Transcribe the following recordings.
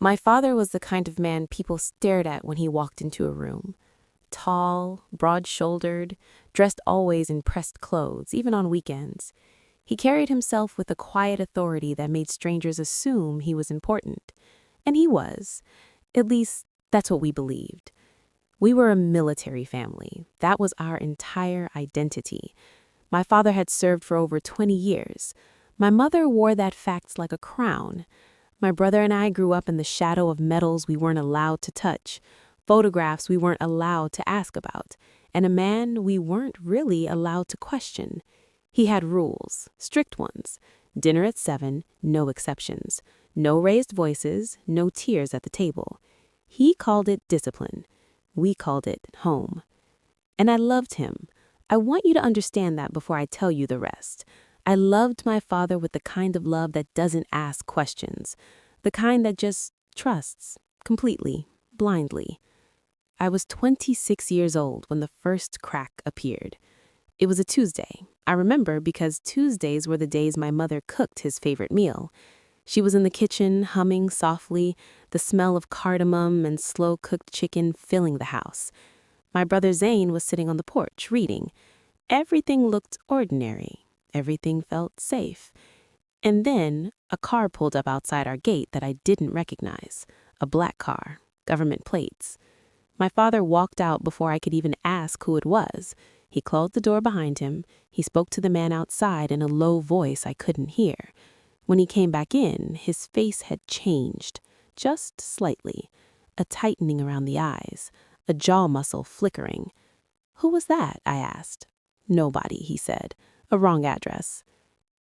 My father was the kind of man people stared at when he walked into a room. Tall, broad-shouldered, dressed always in pressed clothes, even on weekends. He carried himself with a quiet authority that made strangers assume he was important. And he was. At least, that's what we believed. We were a military family. That was our entire identity. My father had served for over 20 years. My mother wore that fact like a crown. My brother and I grew up in the shadow of medals we weren't allowed to touch, photographs we weren't allowed to ask about, and a man we weren't really allowed to question. He had rules, strict ones. Dinner at 7, no exceptions. No raised voices, no tears at the table. He called it discipline. We called it home. And I loved him. I want you to understand that before I tell you the rest. I loved my father with the kind of love that doesn't ask questions, the kind that just trusts, completely, blindly. I was 26 years old when the first crack appeared. It was a Tuesday. I remember because Tuesdays were the days my mother cooked his favorite meal. She was in the kitchen, humming softly, the smell of cardamom and slow-cooked chicken filling the house. My brother Zane was sitting on the porch, reading. Everything looked ordinary. Everything felt safe. And then a car pulled up outside our gate that I didn't recognize. A black car, government plates. My father walked out before I could even ask who it was. He closed the door behind him. He spoke to the man outside in a low voice I couldn't hear. When he came back in, his face had changed, just slightly. A tightening around the eyes, a jaw muscle flickering. "Who was that?" I asked. "Nobody," he said. "A wrong address."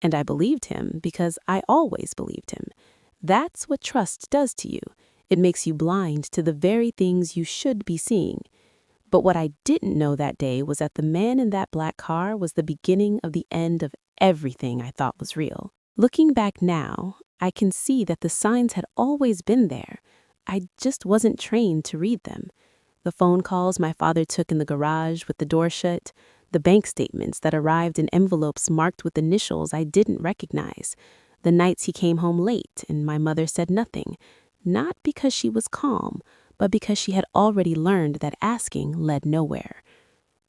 And I believed him because I always believed him. That's what trust does to you. It makes you blind to the very things you should be seeing. But what I didn't know that day was that the man in that black car was the beginning of the end of everything I thought was real. Looking back now, I can see that the signs had always been there. I just wasn't trained to read them. The phone calls my father took in the garage with the door shut, the bank statements that arrived in envelopes marked with initials I didn't recognize, the nights he came home late and my mother said nothing, not because she was calm, but because she had already learned that asking led nowhere.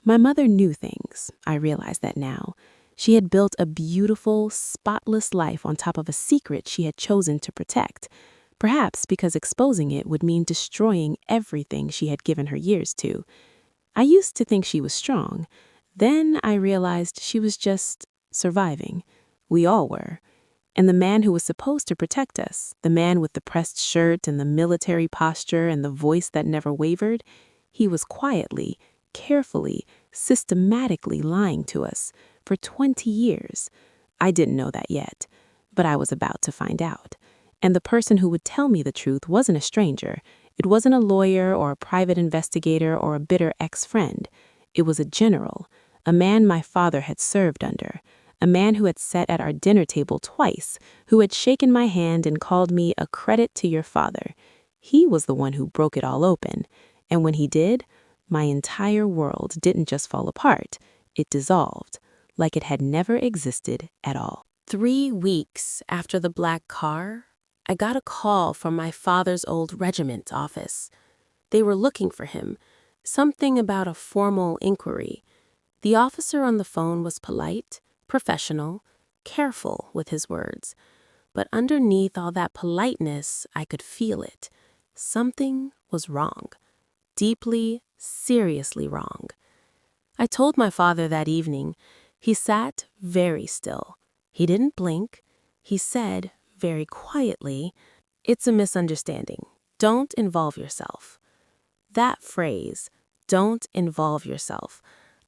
My mother knew things. I realize that now. She had built a beautiful, spotless life on top of a secret she had chosen to protect, perhaps because exposing it would mean destroying everything she had given her years to. I used to think she was strong. Then I realized she was just surviving. We all were. And the man who was supposed to protect us, the man with the pressed shirt and the military posture and the voice that never wavered, he was quietly, carefully, systematically lying to us for 20 years. I didn't know that yet, but I was about to find out. And the person who would tell me the truth wasn't a stranger. It wasn't a lawyer or a private investigator or a bitter ex-friend. It was a general, a man my father had served under, a man who had sat at our dinner table twice, who had shaken my hand and called me a credit to your father. He was the one who broke it all open. And when he did, my entire world didn't just fall apart, it dissolved, like it had never existed at all. 3 weeks after the black car, I got a call from my father's old regiment office. They were looking for him, something about a formal inquiry. The officer on the phone was polite, professional, careful with his words. But underneath all that politeness, I could feel it. Something was wrong. Deeply, seriously wrong. I told my father that evening. He sat very still. He didn't blink. He said, very quietly, "It's a misunderstanding. Don't involve yourself." That phrase, "don't involve yourself,"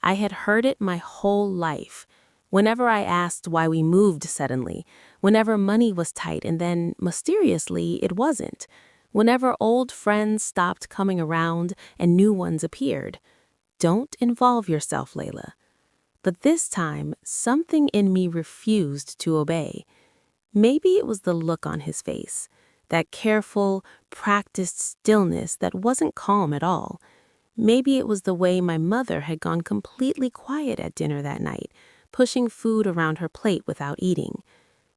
I had heard it my whole life. Whenever I asked why we moved suddenly, whenever money was tight and then, mysteriously, it wasn't, whenever old friends stopped coming around and new ones appeared. Don't involve yourself, Layla. But this time, something in me refused to obey. Maybe it was the look on his face, that careful, practiced stillness that wasn't calm at all. Maybe it was the way my mother had gone completely quiet at dinner that night, pushing food around her plate without eating.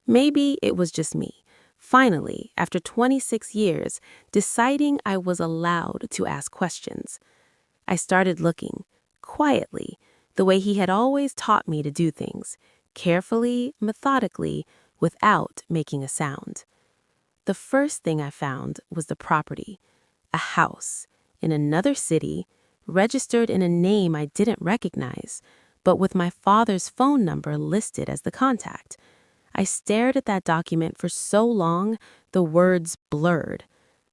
Maybe it was just me, Finally, after 26 years, deciding I was allowed to ask questions. I started looking, quietly, the way he had always taught me to do things, carefully, methodically, without making a sound. The first thing I found was the property, a house, in another city, registered in a name I didn't recognize, but with my father's phone number listed as the contact. I stared at that document for so long, the words blurred.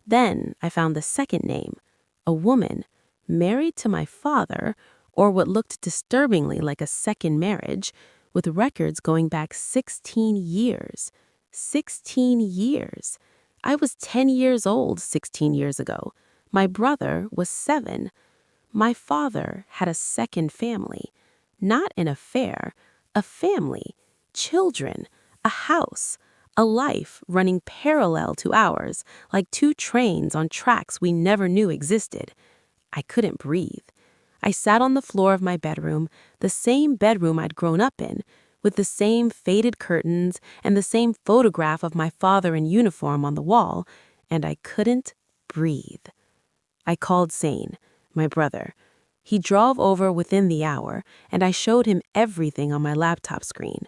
Then I found the second name, a woman, married to my father, or what looked disturbingly like a second marriage, with records going back 16 years. 16 years. I was 10 years old 16 years ago. My brother was 7. My father had a second family. Not an affair, a family, children, a house, a life running parallel to ours, like two trains on tracks we never knew existed. I couldn't breathe. I sat on the floor of my bedroom, the same bedroom I'd grown up in, with the same faded curtains and the same photograph of my father in uniform on the wall, and I couldn't breathe. I called Sane, my brother. He drove over within the hour, and I showed him everything on my laptop screen.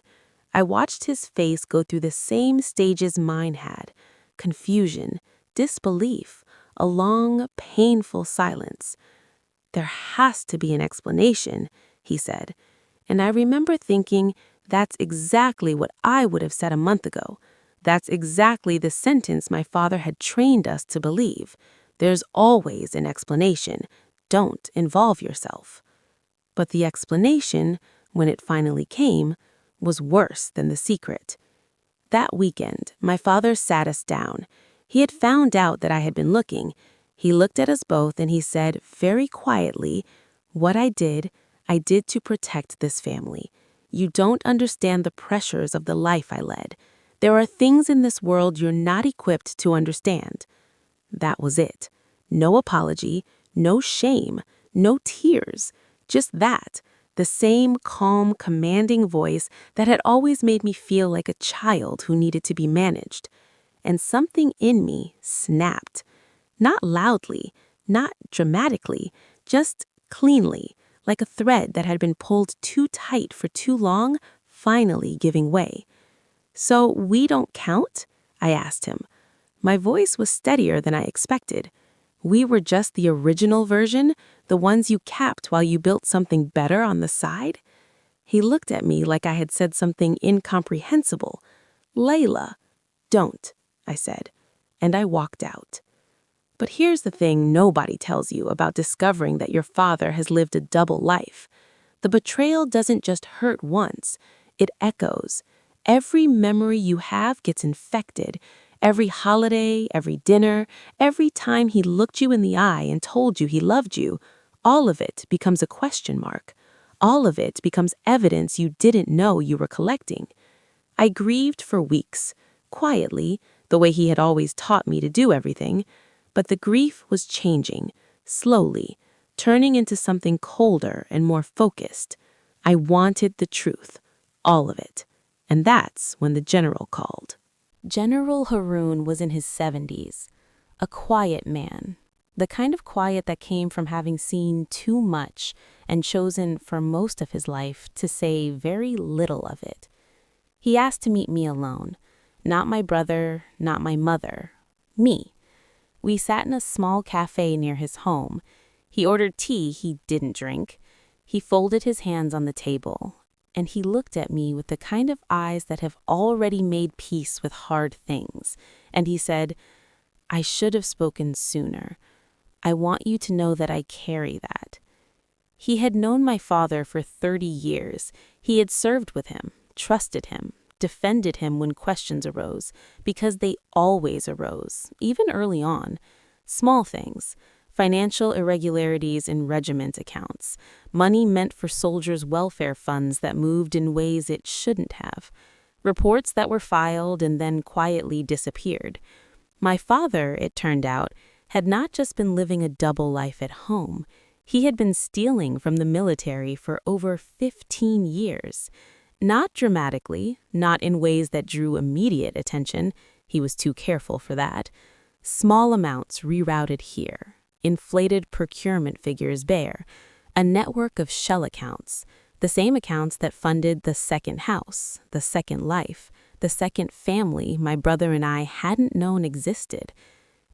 I watched his face go through the same stages mine had: confusion, disbelief, a long, painful silence. "There has to be an explanation," he said. And I remember thinking, that's exactly what I would have said a month ago. That's exactly the sentence my father had trained us to believe. There's always an explanation. Don't involve yourself. But the explanation, when it finally came, was worse than the secret. That weekend, my father sat us down. He had found out that I had been looking. He looked at us both and he said, very quietly, "What I did to protect this family. You don't understand the pressures of the life I led. There are things in this world you're not equipped to understand." That was it. No apology, no shame, no tears. Just that. The same calm, commanding voice that had always made me feel like a child who needed to be managed. And something in me snapped. Not loudly, not dramatically, just cleanly, like a thread that had been pulled too tight for too long, finally giving way. "So we don't count?" I asked him. My voice was steadier than I expected. "We were just the original version, the ones you capped while you built something better on the side?" He looked at me like I had said something incomprehensible. "Layla, don't," I said, and I walked out. But here's the thing nobody tells you about discovering that your father has lived a double life. The betrayal doesn't just hurt once, it echoes. Every memory you have gets infected. Every holiday, every dinner, every time he looked you in the eye and told you he loved you, all of it becomes a question mark. All of it becomes evidence you didn't know you were collecting. I grieved for weeks, quietly, the way he had always taught me to do everything, but the grief was changing, slowly, turning into something colder and more focused. I wanted the truth, all of it. And that's when the general called. General Haroon was in his 70s, a quiet man, the kind of quiet that came from having seen too much and chosen for most of his life to say very little of it. He asked to meet me alone, not my brother, not my mother, me. We sat in a small cafe near his home. He ordered tea he didn't drink. He folded his hands on the table, and he looked at me with the kind of eyes that have already made peace with hard things. And he said, "I should have spoken sooner. I want you to know that I carry that." He had known my father for 30 years. He had served with him, trusted him, defended him when questions arose, because they always arose, even early on. Small things, financial irregularities in regiment accounts, money meant for soldiers' welfare funds that moved in ways it shouldn't have, reports that were filed and then quietly disappeared. My father, it turned out, had not just been living a double life at home. He had been stealing from the military for over 15 years. Not dramatically, not in ways that drew immediate attention. He was too careful for that. Small amounts rerouted here. Inflated procurement figures bare. A network of shell accounts. The same accounts that funded the second house, the second life, the second family my brother and I hadn't known existed.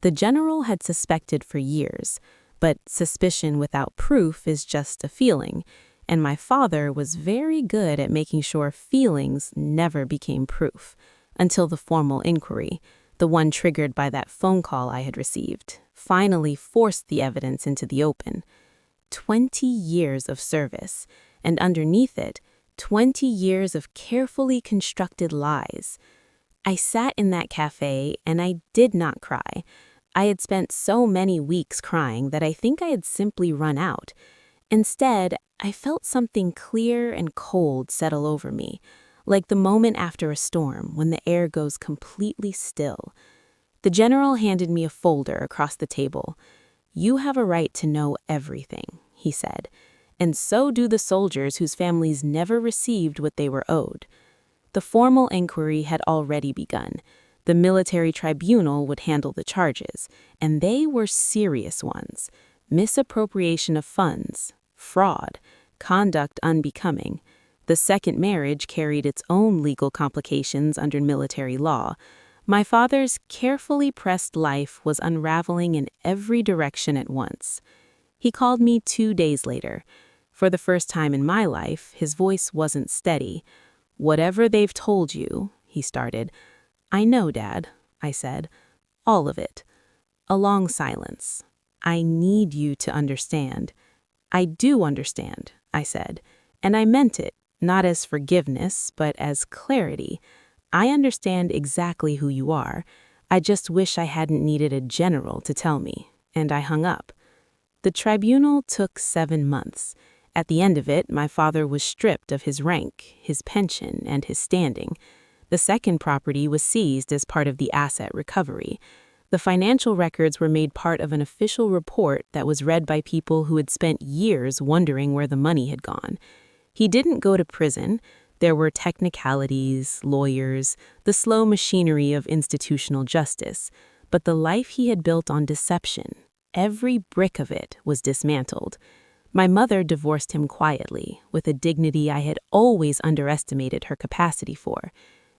The general had suspected for years, but suspicion without proof is just a feeling, and my father was very good at making sure feelings never became proof, until the formal inquiry, the one triggered by that phone call I had received, finally forced the evidence into the open. 20 years of service, and underneath it, 20 years of carefully constructed lies. I sat in that cafe and I did not cry. I had spent so many weeks crying that I think I had simply run out. Instead, I felt something clear and cold settle over me, like the moment after a storm when the air goes completely still. The general handed me a folder across the table. "You have a right to know everything," he said, "and so do the soldiers whose families never received what they were owed." The formal inquiry had already begun. The military tribunal would handle the charges, and they were serious ones: misappropriation of funds, fraud, conduct unbecoming. The second marriage carried its own legal complications under military law. My father's carefully pressed life was unraveling in every direction at once. He called me 2 days later. For the first time in my life, his voice wasn't steady. "Whatever they've told you," he started. "I know, Dad," I said. "All of it." A long silence. "I need you to understand." "I do understand," I said, and I meant it, not as forgiveness, but as clarity. "I understand exactly who you are. I just wish I hadn't needed a general to tell me." And I hung up. The tribunal took 7 months. At the end of it, my father was stripped of his rank, his pension, and his standing. The second property was seized as part of the asset recovery. The financial records were made part of an official report that was read by people who had spent years wondering where the money had gone. He didn't go to prison. There were technicalities, lawyers, the slow machinery of institutional justice, but the life he had built on deception, every brick of it was dismantled. My mother divorced him quietly, with a dignity I had always underestimated her capacity for.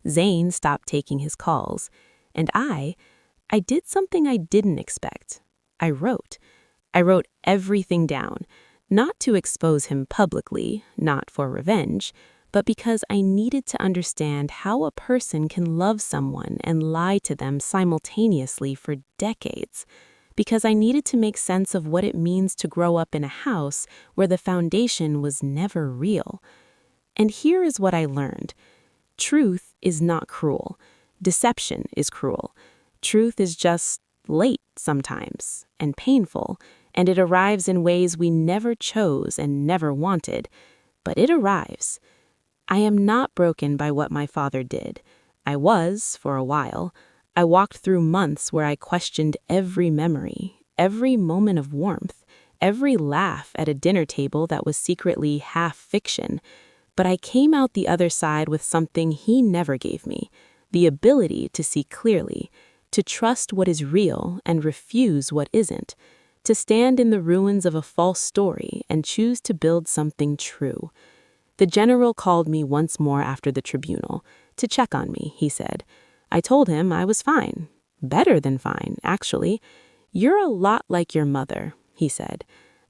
Zane stopped taking his calls, and I did something I didn't expect. I wrote. I wrote everything down, not to expose him publicly, not for revenge, but because I needed to understand how a person can love someone and lie to them simultaneously for decades. Because I needed to make sense of what it means to grow up in a house where the foundation was never real. And here is what I learned. Truth is not cruel. Deception is cruel. Truth is just late sometimes, and painful, and it arrives in ways we never chose and never wanted. But it arrives. I am not broken by what my father did. I was, for a while. I walked through months where I questioned every memory, every moment of warmth, every laugh at a dinner table that was secretly half fiction. But I came out the other side with something he never gave me: the ability to see clearly, to trust what is real and refuse what isn't, to stand in the ruins of a false story and choose to build something true. The general called me once more after the tribunal, to check on me, he said. I told him I was fine. Better than fine, actually. "You're a lot like your mother," he said.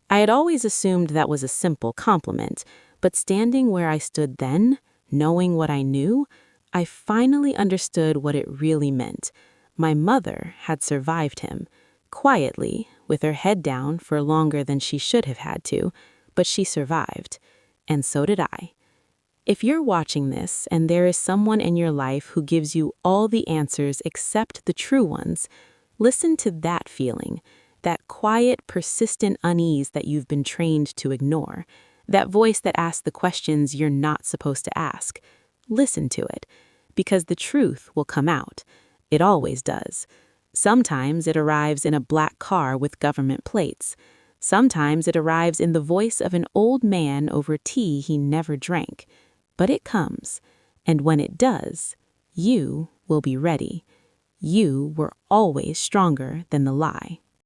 I had always assumed that was a simple compliment, but standing where I stood then, knowing what I knew, I finally understood what it really meant. My mother had survived him, quietly, with her head down for longer than she should have had to, but she survived. And so did I. If you're watching this and there is someone in your life who gives you all the answers except the true ones, listen to that feeling, that quiet, persistent unease that you've been trained to ignore, that voice that asks the questions you're not supposed to ask. Listen to it, because the truth will come out. It always does. Sometimes it arrives in a black car with government plates. Sometimes it arrives in the voice of an old man over tea he never drank. But it comes, and when it does, you will be ready. You were always stronger than the lie.